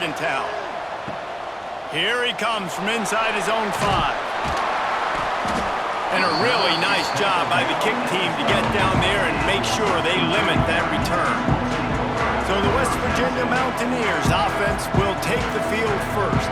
in town. Here he comes from inside his own 5. And a really nice job by the kick team to get down there and make sure they limit that return. So the West Virginia Mountaineers offense will take the field first.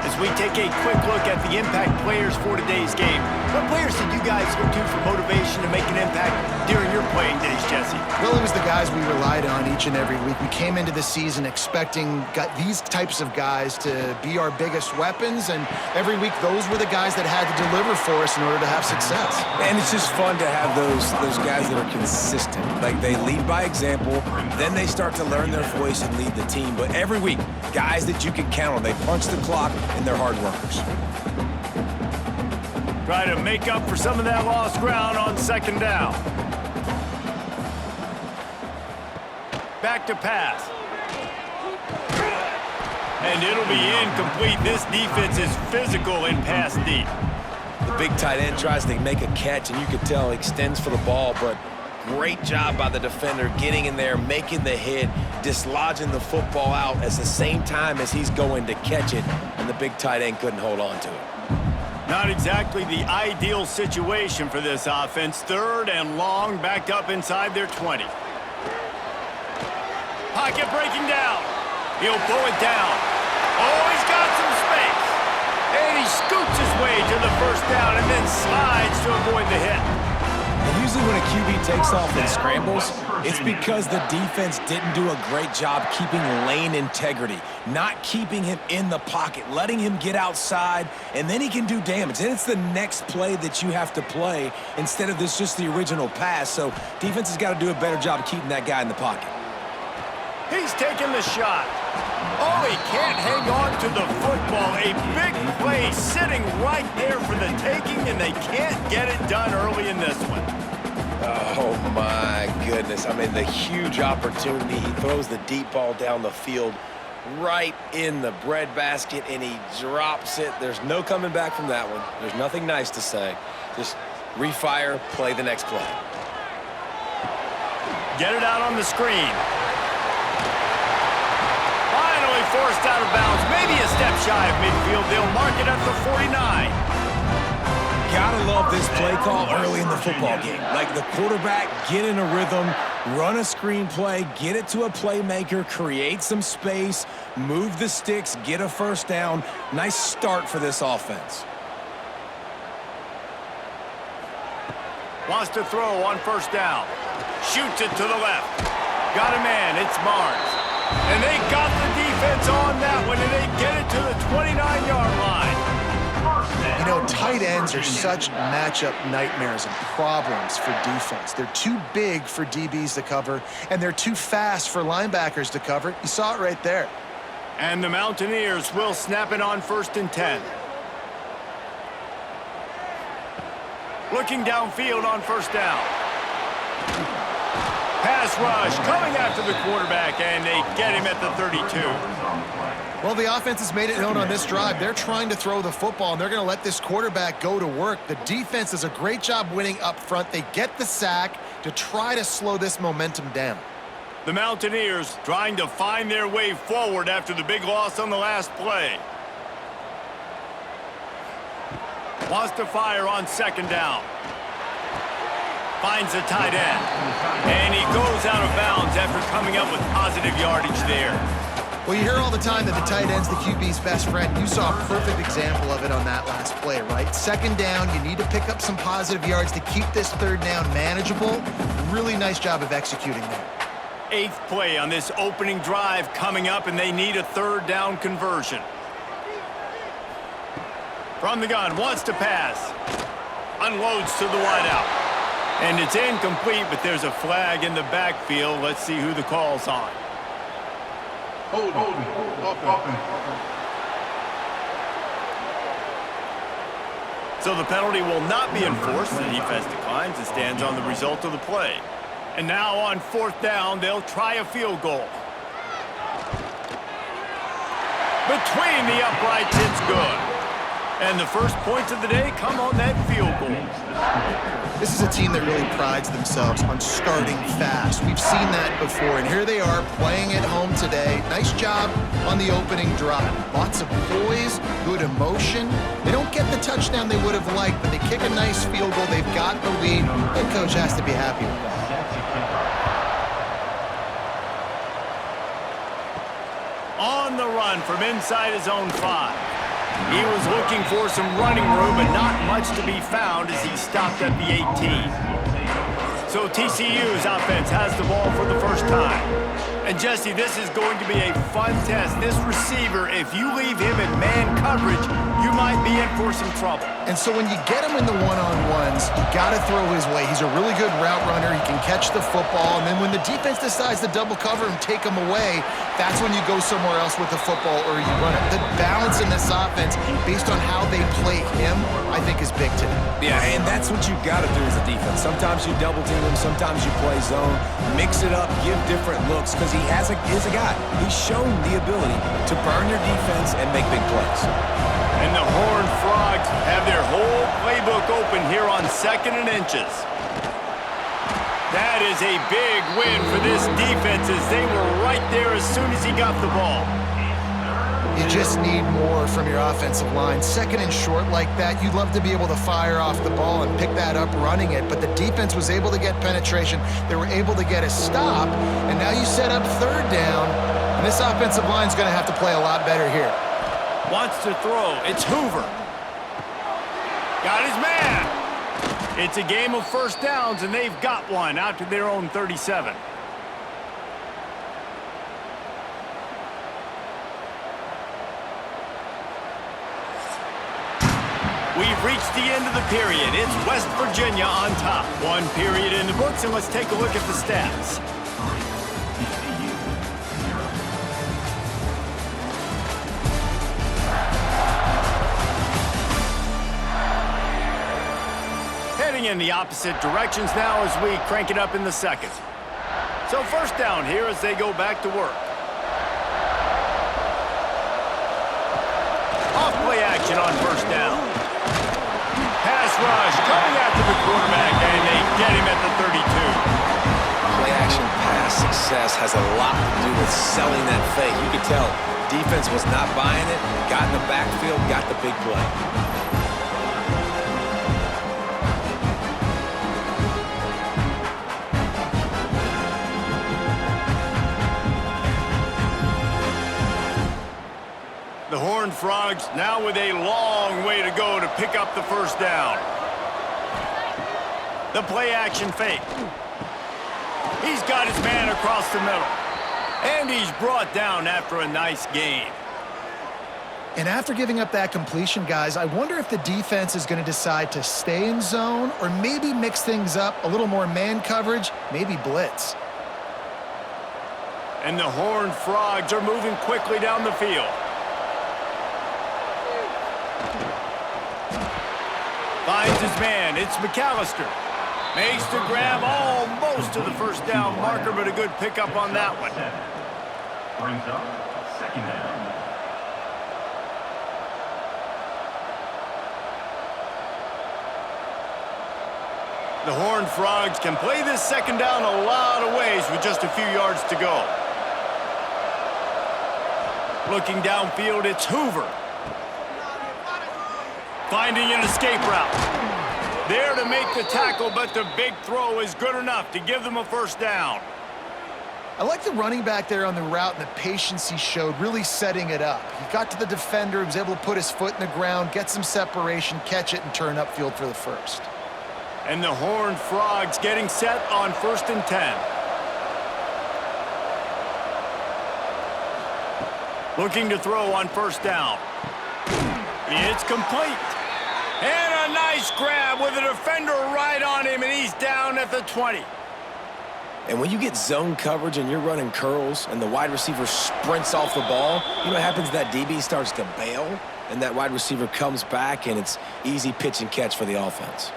As we take a quick look at the impact players for today's game, what players did you guys look to for motivation to make an impact during your playing days, Jesse? Well, it was the guys we relied on each and every week. We came into the season expecting these types of guys to be our biggest weapons, and every week those were the guys that had to deliver for us in order to have success. And it's just fun to have those guys that are consistent. Like, they lead by example, then they start to learn their voice and lead the team. But every week, guys that you can count on, they punch the clock, and they're hard workers. Try to make up for some of that lost ground on second down. Back to pass. And it'll be incomplete. This defense is physical in pass deep. The big tight end tries to make a catch, and you can tell he extends for the ball, but great job by the defender getting in there, making the hit, dislodging the football out at the same time as he's going to catch it, and the big tight end couldn't hold on to it. Not exactly the ideal situation for this offense. 3rd and long, backed up inside their 20. Pocket breaking down. He'll pull it down. Oh, he's got some space. And he scoots his way to the first down and then slides to avoid the hit. And usually when a QB takes off and scrambles, it's because the defense didn't do a great job keeping lane integrity, not keeping him in the pocket, letting him get outside, and then he can do damage. And it's the next play that you have to play instead of just the original pass. So defense has got to do a better job keeping that guy in the pocket. He's taking the shot. Oh, he can't hang on to the football. A big play sitting right there for the taking, and they can't get it done early in this one. Oh, my goodness. I mean, the huge opportunity. He throws the deep ball down the field right in the breadbasket, and he drops it. There's no coming back from that one. There's nothing nice to say. Just refire, play the next play. Get it out on the screen. Finally forced out of bounds. Maybe a step shy of midfield. They'll mark it at the 49. Gotta love this play call early in the football game. Like, the quarterback, get in a rhythm, run a screen play, get it to a playmaker, create some space, move the sticks, get a first down. Nice start for this offense. Wants to throw on first down. Shoots it to the left. Got a man. It's Barnes. And they got the defense on that one, and they get it to the 29-yard line. You know, tight ends are such matchup nightmares and problems for defense. They're too big for DBs to cover, and they're too fast for linebackers to cover. You saw it right there. And the Mountaineers will snap it on 1st and 10. Looking downfield on first down. Pass rush coming after the quarterback, and they get him at the 32. Well, the offense has made it known on this drive. They're trying to throw the football, and they're going to let this quarterback go to work. The defense does a great job winning up front. They get the sack to try to slow this momentum down. The Mountaineers trying to find their way forward after the big loss on the last play. Wants to fire on second down. Finds a tight end. And he goes out of bounds after coming up with positive yardage there. Well, you hear all the time that the tight end's the QB's best friend. You saw a perfect example of it on that last play, right? Second down, you need to pick up some positive yards to keep this third down manageable. Really nice job of executing there. 8th play on this opening drive coming up, and they need a third down conversion. From the gun, wants to pass. Unloads to the wideout. And it's incomplete, but there's a flag in the backfield. Let's see who the call's on. Hold on. So the penalty will not be enforced. The defense declines and stands on the result of the play. And now on 4th down, they'll try a field goal. Between the uprights, it's good. And the first points of the day come on that field goal. This is a team that really prides themselves on starting fast. We've seen that before, and here they are playing at home today. Nice job on the opening drive. Lots of poise, good emotion. They don't get the touchdown they would have liked, but they kick a nice field goal. They've got the lead. Head coach has to be happy with that. On the run from inside his own 5. He was looking for some running room, but not much to be found as he stopped at the 18. So TCU's offense has the ball for the first time. And Jesse, this is going to be a fun test. This receiver, if you leave him in man coverage, you might be in for some trouble. And so when you get him in the one-on-ones, you got to throw his way. He's a really good route runner. He can catch the football. And then when the defense decides to double cover and take him away, that's when you go somewhere else with the football or you run it. The balance in this offense, based on how they play him, I think is big today. Yeah, and that's what you got to do as a defense. Sometimes you double team him, sometimes you play zone, mix it up, give different looks, because he is a guy. He's shown the ability to burn your defense and make big plays. And the Horned Frogs have their whole playbook open here on 2nd and inches. That is a big win for this defense as they were right there as soon as he got the ball. You just need more from your offensive line. 2nd and short like that, you'd love to be able to fire off the ball and pick that up running it, but the defense was able to get penetration. They were able to get a stop, and now you set up 3rd down, and this offensive line's going to have to play a lot better here. Wants to throw. It's Hoover. Got his man. It's a game of first downs, and they've got one out to their own 37. We've reached the end of the period. It's West Virginia on top. 1 period in the books, and let's take a look at the stats. Heading in the opposite directions now as we crank it up in the 2nd. So first down here as they go back to work. Off play action on first down. Pass rush coming after the quarterback, and they get him at the 32. Play action pass success has a lot to do with selling that fake. You could tell defense was not buying it, got in the backfield, got the big play. The Horned Frogs now with a long way to go to pick up the first down. The play action fake. He's got his man across the middle. And he's brought down after a nice gain. And after giving up that completion, guys, I wonder if the defense is going to decide to stay in zone or maybe mix things up, a little more man coverage, maybe blitz. And the Horned Frogs are moving quickly down the field. Finds his man. It's McAllister. Makes the grab almost to the first down marker, but a good pickup on that one. Brings up 2nd down. The Horned Frogs can play this 2nd down a lot of ways with just a few yards to go. Looking downfield, it's Hoover. Finding an escape route. There to make the tackle, but the big throw is good enough to give them a first down. I like the running back there on the route and the patience he showed, really setting it up. He got to the defender, he was able to put his foot in the ground, get some separation, catch it, and turn upfield for the first. And the Horned Frogs getting set on 1st and 10. Looking to throw on first down. It's complete. And a nice grab with a defender right on him, and he's down at the 20. And when you get zone coverage and you're running curls and the wide receiver sprints off the ball, you know what happens? That DB starts to bail, and that wide receiver comes back, and it's easy pitch and catch for the offense.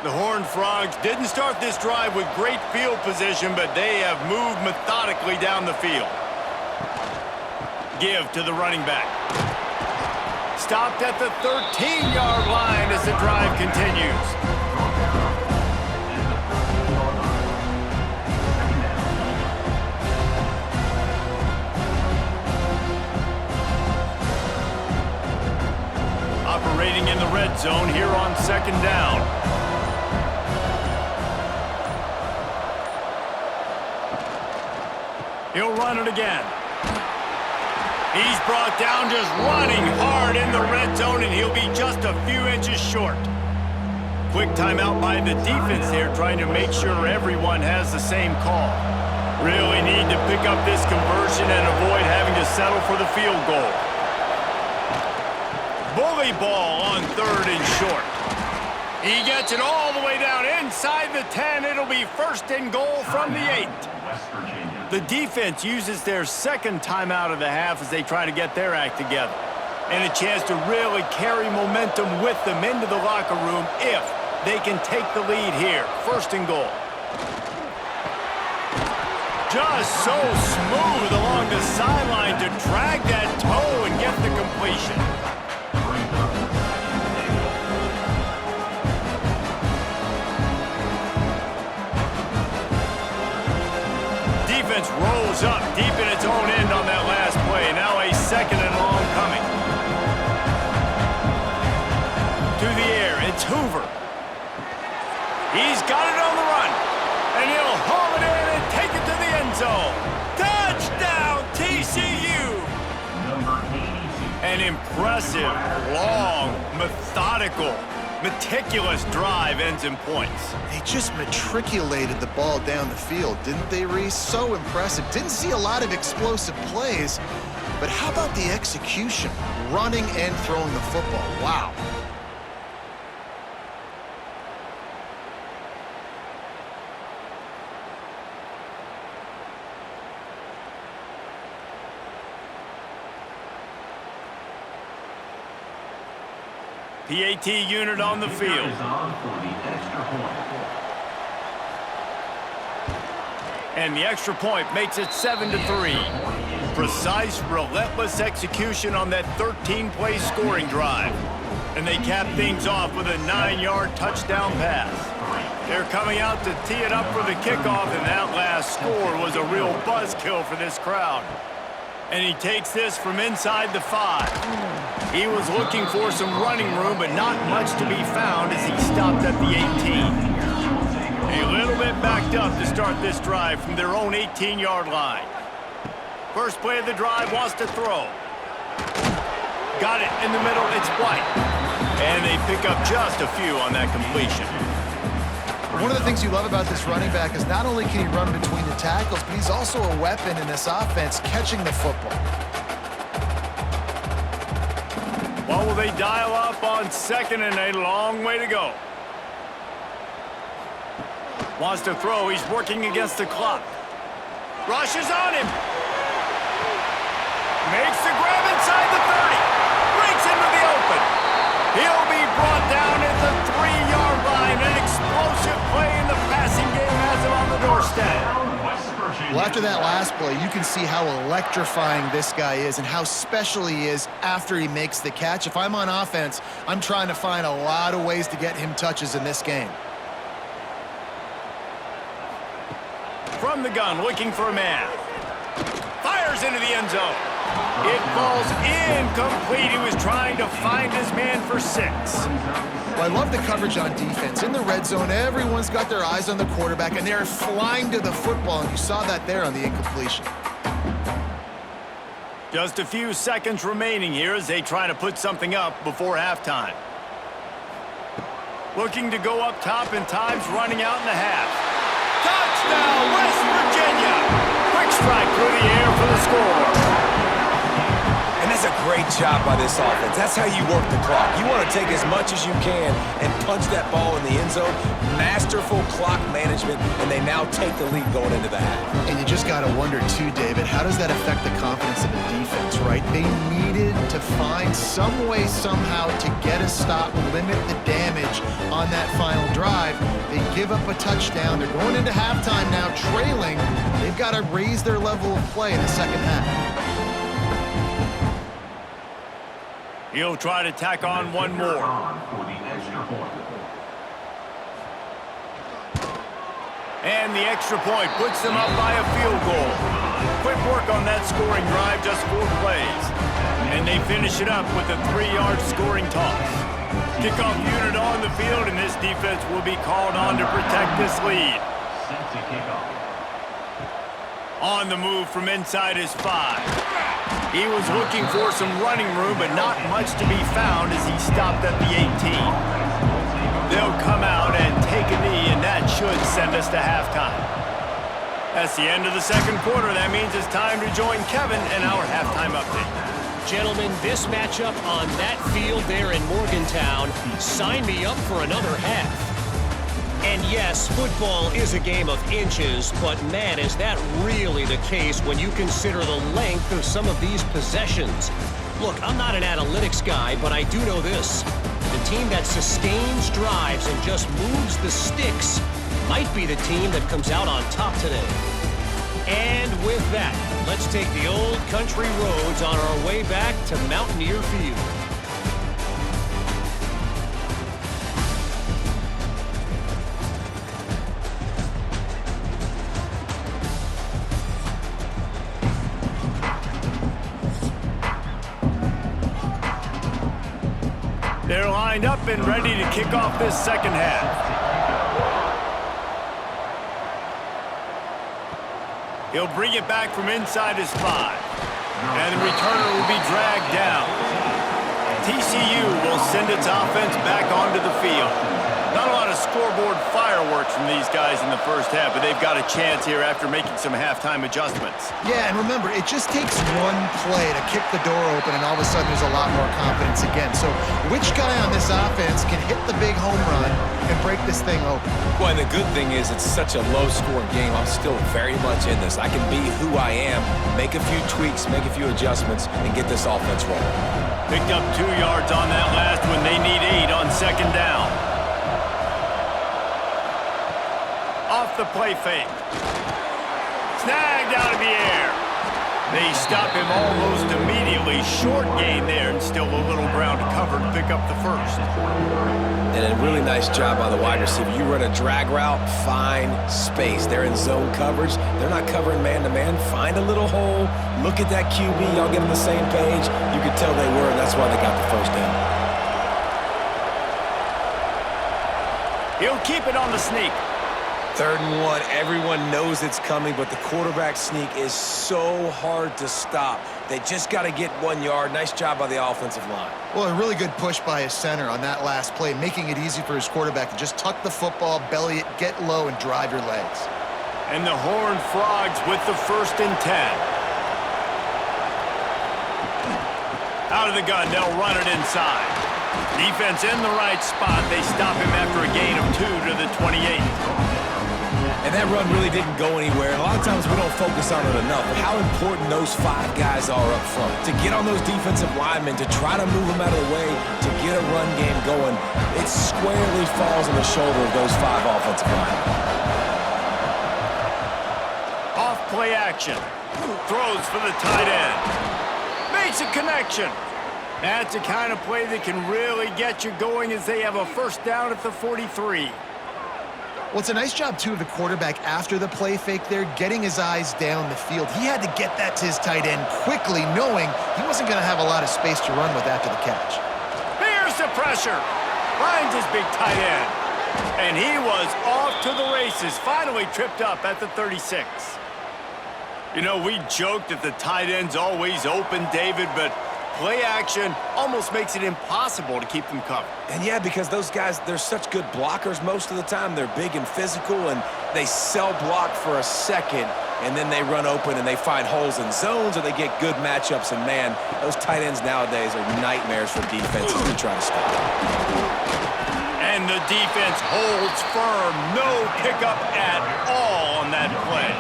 The Horned Frogs didn't start this drive with great field position, but they have moved methodically down the field. give to the running back. Stopped at the 13-yard line as the drive continues. Operating in the red zone here on second down. He'll run it again. He's brought down just running hard in the red zone, and he'll be just a few inches short. Quick timeout by the defense there, trying to make sure everyone has the same call. Really need to pick up this conversion and avoid having to settle for the field goal. Bully ball on 3rd and short. He gets it all the way down inside the 10. It'll be 1st and goal from the 8. The defense uses their second timeout of the half as they try to get their act together. And a chance to really carry momentum with them into the locker room if they can take the lead here. 1st and goal. Just so smooth along the sideline to drag that toe and get the completion. Defense rolls up deep in its own end on that last play. Now a 2nd and long coming. To the air, it's Hoover. He's got it on the run. And he'll haul it in and take it to the end zone. Touchdown, TCU! Number 82. An impressive, long, methodical, meticulous drive ends in points. They just matriculated the ball down the field, didn't they, Reese? So impressive. Didn't see a lot of explosive plays, but how about the execution? Running and throwing the football. Wow. PAT unit on the field. Is on for the extra point. And the extra point makes it 7-3. Precise, relentless execution on that 13-play scoring drive. And they cap things off with a 9-yard touchdown pass. They're coming out to tee it up for the kickoff, and that last score was a real buzzkill for this crowd. And he takes this from inside the 5. He was looking for some running room, but not much to be found as he stopped at the 18. A little bit backed up to start this drive from their own 18-yard line. First play of the drive, wants to throw. Got it in the middle, it's White. And they pick up just a few on that completion. One of the things you love about this running back is not only can he run between the tackles, but he's also a weapon in this offense catching the football. Well, will they dial up on 2nd and a long way to go? Wants to throw. He's working against the clock. Rushes on him. Makes the grab inside the 30. Breaks into the open. He'll be brought down at the 3-yard line. An explosive play in the passing game has him on the doorstep. Well, after that last play, you can see how electrifying this guy is and how special he is after he makes the catch. If I'm on offense, I'm trying to find a lot of ways to get him touches in this game. From the gun, looking for a man. Fires into the end zone. It falls incomplete. He was trying to find his man for 6. Well, I love the coverage on defense. In the red zone, everyone's got their eyes on the quarterback, and they're flying to the football, and you saw that there on the incompletion. Just a few seconds remaining here as they try to put something up before halftime. Looking to go up top, and time's running out in the half. Touchdown, West Virginia! Quick strike through the air for the score. And that's a great job by this offense. That's how you work the clock. You want to take as much as you can and punch that ball in the end zone. Masterful clock management, and they now take the lead going into the half. And you just got to wonder, too, David, how does that affect the confidence of the defense, right? They needed to find some way, somehow, to get a stop, limit the damage on that final drive. They give up a touchdown. They're going into halftime now, trailing. They've got to raise their level of play in the second half. He'll try to tack on one more. For the extra point. And the extra point puts them up by a field goal. Quick work on that scoring drive, just 4 plays. And they finish it up with a 3-yard scoring toss. Kickoff unit on the field, and this defense will be called on to protect this lead. Set to kickoff. On the move from inside his 5. He was looking for some running room, but not much to be found as he stopped at the 18. They'll come out and take a knee, and that should send us to halftime. That's the end of the second quarter. That means it's time to join Kevin in our halftime update. Gentlemen, this matchup on that field there in Morgantown, sign me up for another half. And yes, football is a game of inches, but man, is that really the case when you consider the length of some of these possessions. Look, I'm not an analytics guy, but I do know this. The team that sustains drives and just moves the sticks might be the team that comes out on top today. And with that, let's take the old country roads on our way back to Mountaineer Field. They're lined up and ready to kick off this second half. He'll bring it back from inside his 5. And the returner will be dragged down. TCU will send its offense back onto the field. Not a lot of scoreboard fireworks from these guys in the first half, but they've got a chance here after making some halftime adjustments. Yeah, and remember, it just takes one play to kick the door open, and all of a sudden there's a lot more confidence again. So which guy on this offense can hit the big home run and break this thing open? Well, and the good thing is it's such a low-scoring game. I'm still very much in this. I can be who I am, make a few tweaks, make a few adjustments, and get this offense rolling. Picked up 2 yards on that last one. They need 8 on second down. Off the play fake. Snagged out of the air. They stop him almost immediately. Short gain there, and still a little ground to cover to pick up the first. And a really nice job by the wide receiver. You run a drag route, find space. They're in zone coverage. They're not covering man-to-man. Find a little hole. Look at that QB. Y'all get on the same page. You could tell they were, and that's why they got the first down. He'll keep it on the sneak. 3rd and 1, everyone knows it's coming, but the quarterback sneak is so hard to stop. They just got to get 1 yard. Nice job by the offensive line. Well, a really good push by his center on that last play, making it easy for his quarterback to just tuck the football, belly it, get low, and drive your legs. And the Horned Frogs with the 1st and 10. Out of the gun, they'll run it inside. Defense in the right spot. They stop him after a gain of 2 to the 28. And that run really didn't go anywhere. And a lot of times we don't focus on it enough. But how important those 5 guys are up front. To get on those defensive linemen, to try to move them out of the way, to get a run game going, it squarely falls on the shoulder of those 5 offensive linemen. Off play action. Throws for the tight end. Makes a connection. That's the kind of play that can really get you going as they have a first down at the 43. Well, it's a nice job, too, of the quarterback after the play fake there, getting his eyes down the field. He had to get that to his tight end quickly, knowing he wasn't going to have a lot of space to run with after the catch. Here's the pressure. Finds his big tight end. And he was off to the races, finally tripped up at the 36. You know, we joked that the tight end's always open, David, but play action almost makes it impossible to keep them covered. And yeah, because those guys, they're such good blockers most of the time. They're big and physical, and they cell block for a second, and then they run open and they find holes in zones, or they get good matchups. And man, those tight ends nowadays are nightmares for defenses to try to stop. And the defense holds firm. No pickup at all on that play.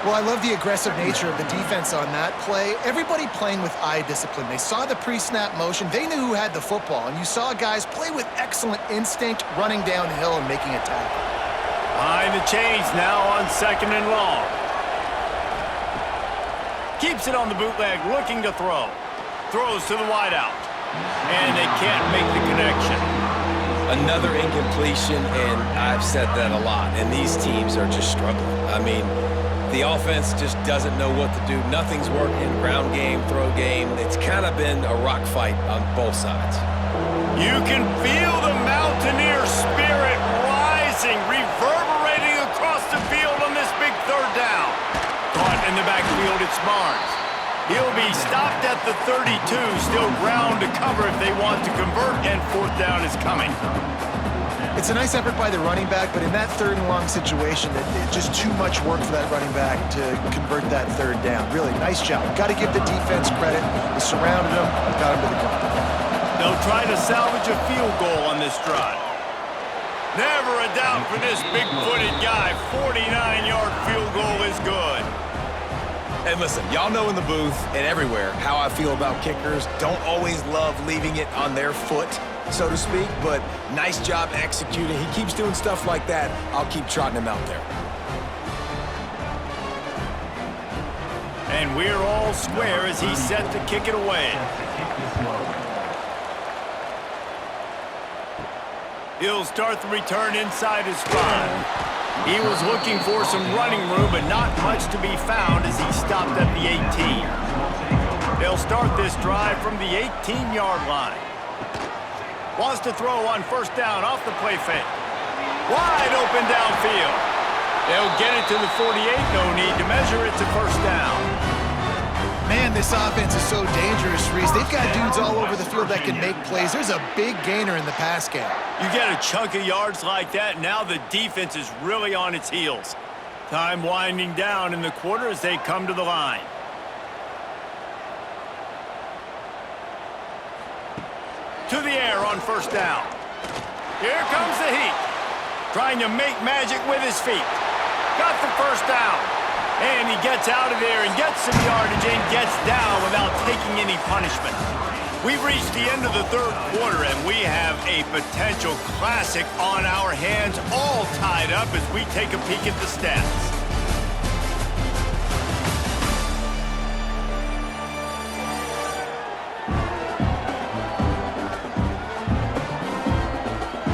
Well, I love the aggressive nature of the defense on that play. Everybody playing with eye discipline. They saw the pre-snap motion. They knew who had the football. And you saw guys play with excellent instinct, running downhill and making a tackle. Behind the chains now on 2nd and long. Keeps it on the bootleg, looking to throw. Throws to the wideout. and they can't make the connection. Another incompletion, and I've said that a lot, and these teams are just struggling. I mean, the offense just doesn't know what to do. Nothing's working. Ground game, throw game. It's kind of been a rock fight on both sides. You can feel the Mountaineer spirit rising, reverberating across the field on this big third down. Caught in the backfield, it's Barnes. He'll be stopped at the 32, still ground to cover if they want to convert, and fourth down is coming. It's a nice effort by the running back, but in that third and long situation, it's just too much work for that running back to convert that third down. Really, nice job. Got to give the defense credit. They surrounded him, got him to the ground. They'll try to salvage a field goal on this drive. Never a doubt for this big-footed guy. 49-yard field goal is good. And listen, y'all know in the booth and everywhere how I feel about kickers. Don't always love leaving it on their foot, so to speak, but nice job executing. He keeps doing stuff like that. I'll keep trotting him out there. And we're all square as he's set to kick it away. He'll start the return inside his 5. He was looking for some running room, but not much to be found as he stopped at the 18. They'll start this drive from the 18-yard line. Wants to throw on first down off the play fake. Wide open downfield. They'll get it to the 48. No need to measure. It's a first down. Man, this offense is so dangerous, Reese. They've got dudes all over the field that can make plays. There's a big gainer in the pass game. You get a chunk of yards like that, now the defense is really on its heels. Time winding down in the quarter as they come to the line. To the air on first down. Here comes the heat. Trying to make magic with his feet. Got the first down. And he gets out of there and gets some yardage and gets down without taking any punishment. We've reached the end of the third quarter, and we have a potential classic on our hands, all tied up as we take a peek at the stats.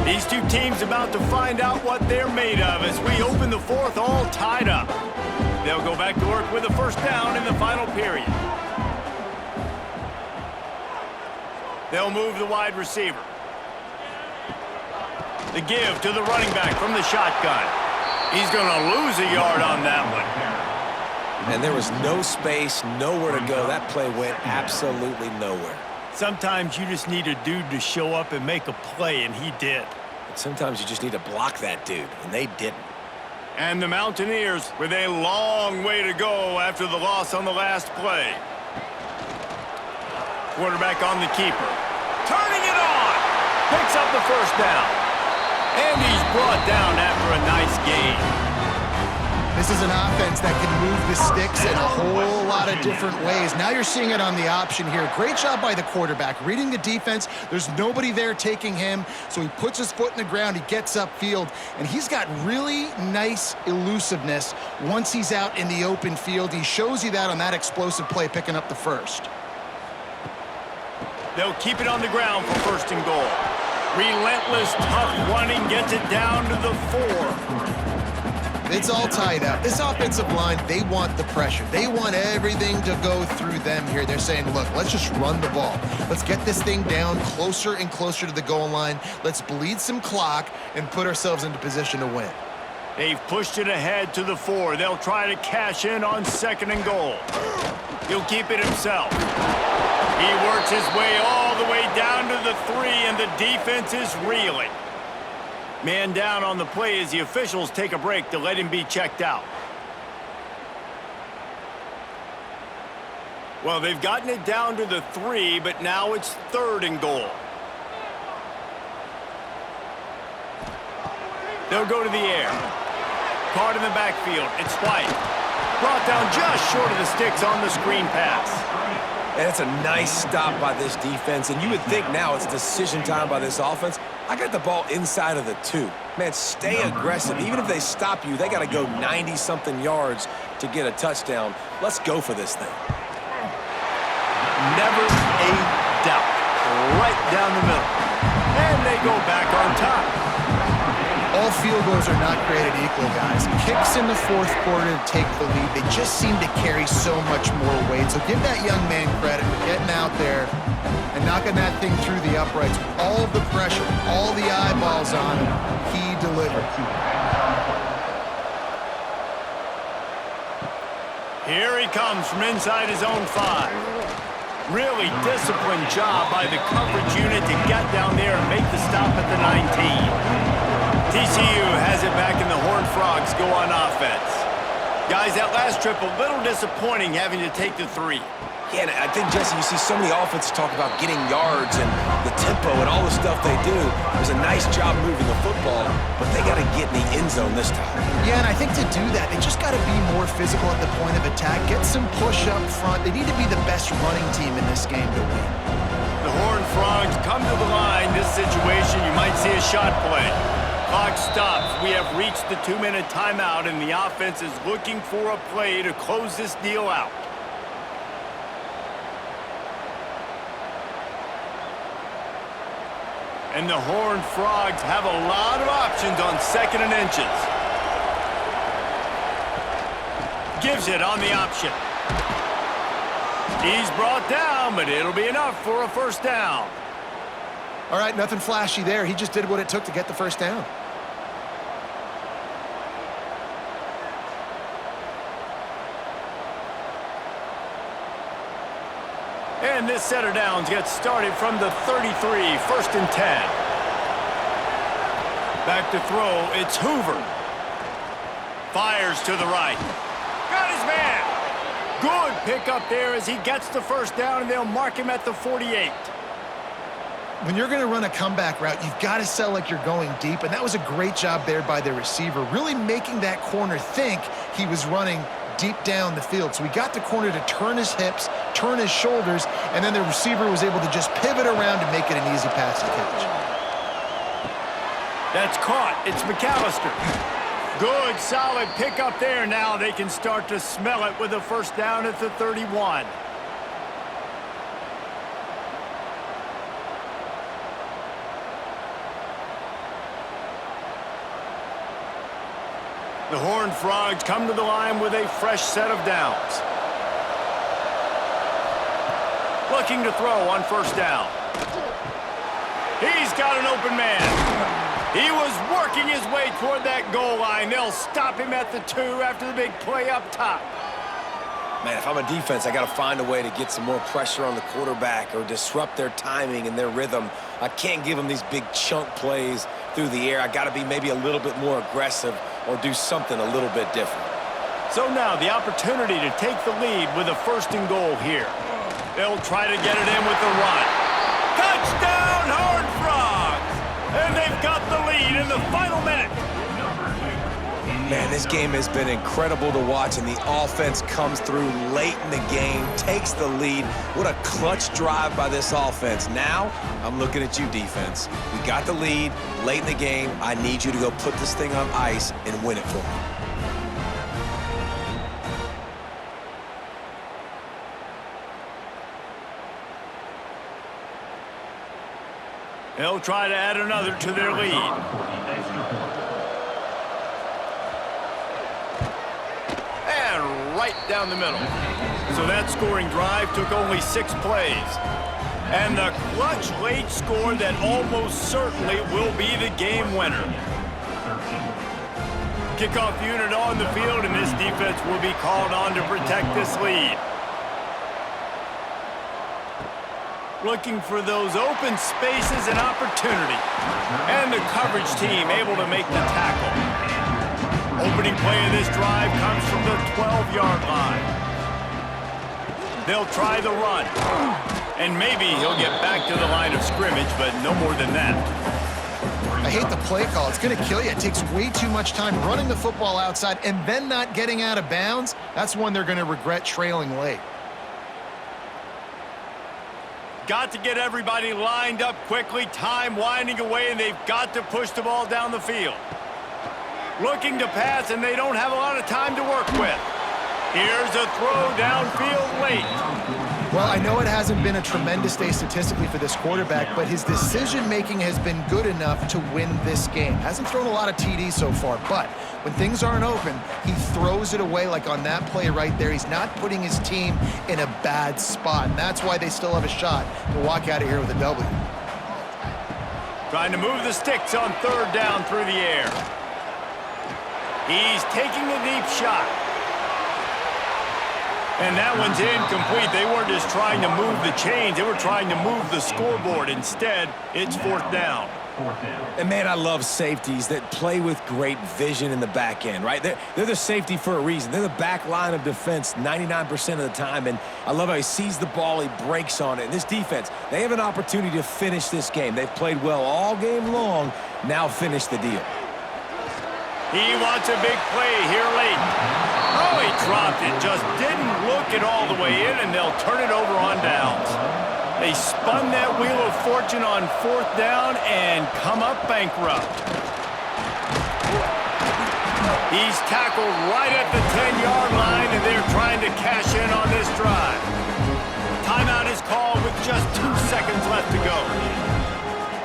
These two teams about to find out what they're made of as we open the fourth, all tied up. They'll go back to work with a first down in the final period. They'll move the wide receiver. The give to the running back from the shotgun. He's going to lose a yard on that one. And there was no space, nowhere to go. That play went absolutely nowhere. Sometimes you just need a dude to show up and make a play, and he did. And sometimes you just need to block that dude, and they didn't. And the Mountaineers with a long way to go after the loss on the last play. Quarterback on the keeper. Turning it on. Picks up the first down. And he's brought down after a nice gain. This is an offense that can move the sticks in a whole lot of different ways. Now you're seeing it on the option here. Great job by the quarterback. Reading the defense, there's nobody there taking him, so he puts his foot in the ground, he gets upfield, and he's got really nice elusiveness once he's out in the open field. He shows you that on that explosive play, picking up the first. They'll keep it on the ground for first and goal. Relentless, tough running gets it down to the 4. It's all tied up. This offensive line, they want the pressure. They want everything to go through them here. They're saying, look, let's just run the ball. Let's get this thing down closer and closer to the goal line. Let's bleed some clock and put ourselves into position to win. They've pushed it ahead to the 4. They'll try to cash in on second and goal. He'll keep it himself. He works his way all the way down to the 3, and the defense is reeling. Man down on the play as the officials take a break to let him be checked out. Well, they've gotten it down to the 3, but now it's third and goal. They'll go to the air. Caught in the backfield. It's White. Brought down just short of the sticks on the screen pass. And it's a nice stop by this defense, and you would think now it's decision time by this offense. I got the ball inside of the 2. Man, stay aggressive. Even if they stop you, they got to go 90-something yards to get a touchdown. Let's go for this thing. Never a doubt. right down the middle. And they go back on top. All field goals are not created equal, guys. Kicks in the fourth quarter to take the lead. They just seem to carry so much more weight. So give that young man credit for getting out there and knocking that thing through the uprights. All of the pressure, all the eyeballs on him, he delivered. Here he comes from inside his own 5. Really disciplined job by the coverage unit to get down there and make the stop at the 19. TCU has it back, and the Horned Frogs go on offense. Guys, that last trip, a little disappointing having to take the 3. Yeah, and I think, Jesse, you see so many offenses talk about getting yards and the tempo and all the stuff they do. It was a nice job moving the football, but they got to get in the end zone this time. Yeah, and I think to do that, they just got to be more physical at the point of attack, get some push up front. They need to be the best running team in this game to win. The Horned Frogs come to the line. This situation, you might see a shot play. Clock stops. We have reached the 2-minute timeout, and the offense is looking for a play to close this deal out. And the Horned Frogs have a lot of options on 2nd and inches. Gives it on the option. He's brought down, but it'll be enough for a first down. All right, nothing flashy there. He just did what it took to get the first down. And this set of downs gets started from the 33, 1st and 10. Back to throw, it's Hoover. Fires to the right. Got his man. Good pickup there as he gets the first down, and they'll mark him at the 48. When you're going to run a comeback route, you've got to sell like you're going deep, and that was a great job there by the receiver, really making that corner think he was running deep down the field. So he got the corner to turn his hips, turn his shoulders, and then the receiver was able to just pivot around and make it an easy pass to catch. That's caught. It's McAllister. Good, solid pickup there. Now they can start to smell it with a first down at the 31. The Horned Frogs come to the line with a fresh set of downs. Looking to throw on first down. He's got an open man. He was working his way toward that goal line. They'll stop him at the 2 after the big play up top. Man, if I'm a defense, I got to find a way to get some more pressure on the quarterback or disrupt their timing and their rhythm. I can't give them these big chunk plays through the air. I got to be maybe a little bit more aggressive or do something a little bit different. So now the opportunity to take the lead with a 1st and goal here. They'll try to get it in with the run. Touchdown, Horned Frogs! And they've got the lead in the final minute. Man, this game has been incredible to watch, and the offense comes through late in the game, takes the lead. What a clutch drive by this offense. Now, I'm looking at you, defense. We got the lead late in the game. I need you to go put this thing on ice and win it for me. They'll try to add another to their lead. And right down the middle. So that scoring drive took only 6 plays. And the clutch late score that almost certainly will be the game winner. Kickoff unit on the field, and this defense will be called on to protect this lead. Looking for those open spaces and opportunity. And the coverage team able to make the tackle. Opening play of this drive comes from the 12-yard line. They'll try the run. And maybe he'll get back to the line of scrimmage, but no more than that. I hate the play call. It's going to kill you. It takes way too much time running the football outside and then not getting out of bounds. That's one they're going to regret trailing late. Got to get everybody lined up quickly, time winding away, and they've got to push the ball down the field. Looking to pass, and they don't have a lot of time to work with. Here's a throw downfield late. Well, I know it hasn't been a tremendous day statistically for this quarterback, but his decision-making has been good enough to win this game. Hasn't thrown a lot of TDs so far, but when things aren't open, he throws it away like on that play right there. He's not putting his team in a bad spot, and that's why they still have a shot to walk out of here with a W. Trying to move the sticks on third down through the air. He's taking a deep shot. And that one's incomplete. They weren't just trying to move the chains. They were trying to move the scoreboard. Instead, it's fourth down. And, man, I love safeties that play with great vision in the back end, right? They're the safety for a reason. They're the back line of defense 99% of the time, and I love how he sees the ball, he breaks on it. And this defense, they have an opportunity to finish this game. They've played well all game long. Now finish the deal. He wants a big play here late. Oh, he dropped it. Just didn't look it all the way in, and they'll turn it over on downs. They spun that wheel of fortune on fourth down and come up bankrupt. He's tackled right at the 10-yard line, and they're trying to cash in on this drive. Timeout is called with just 2 seconds left to go.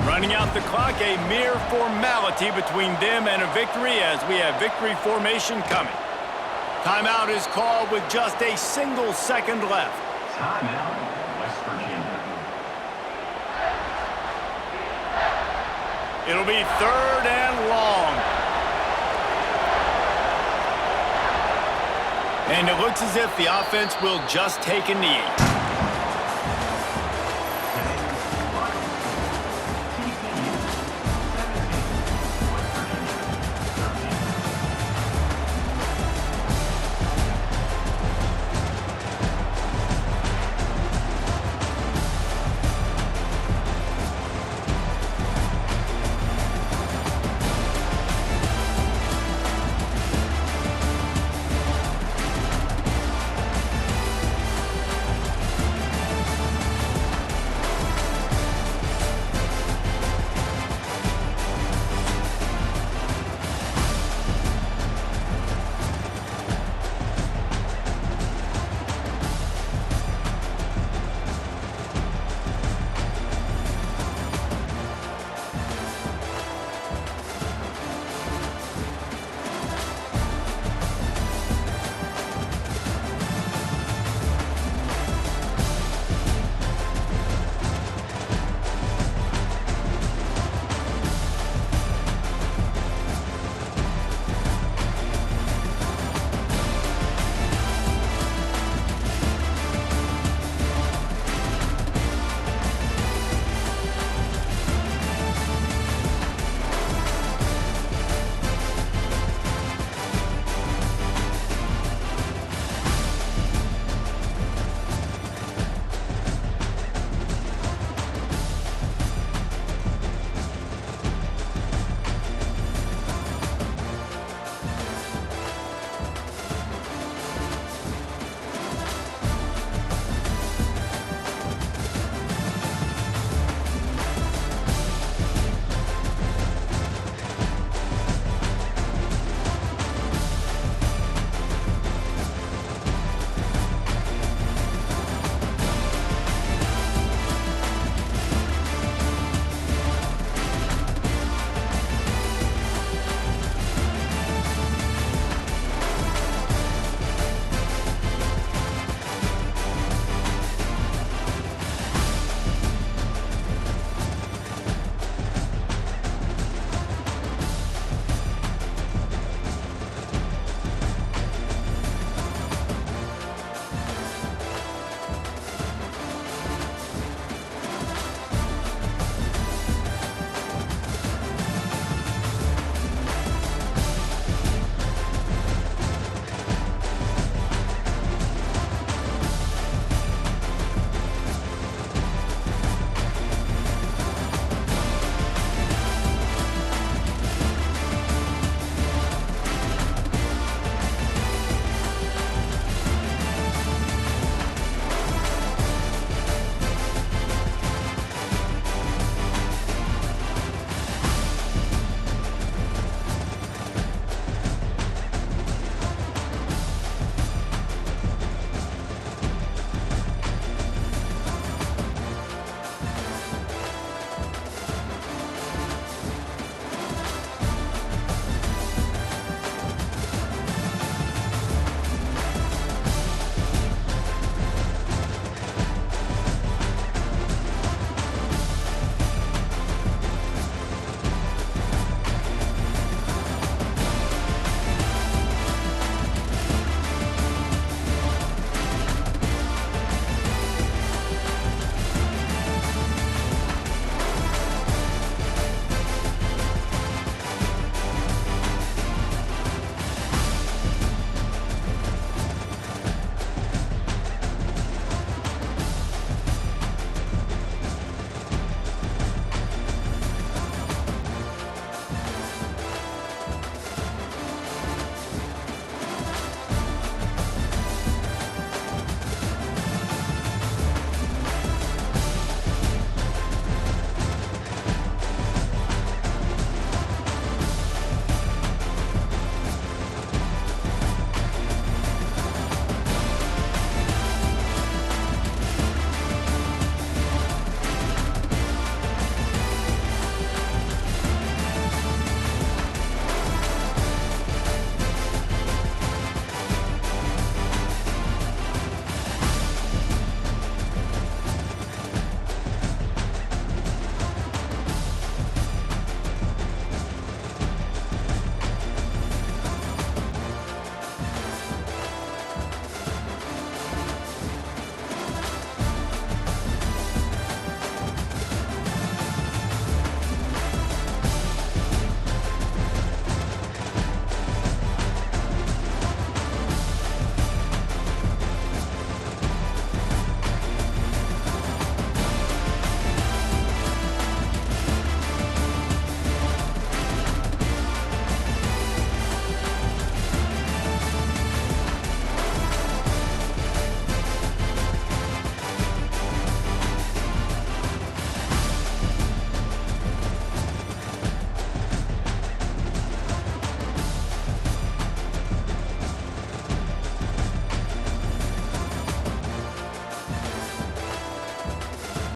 Running out the clock, a mere formality between them and a victory as we have victory formation coming. Timeout is called with just a single second left. Timeout, West Virginia. It'll be third and long. And it looks as if the offense will just take a knee.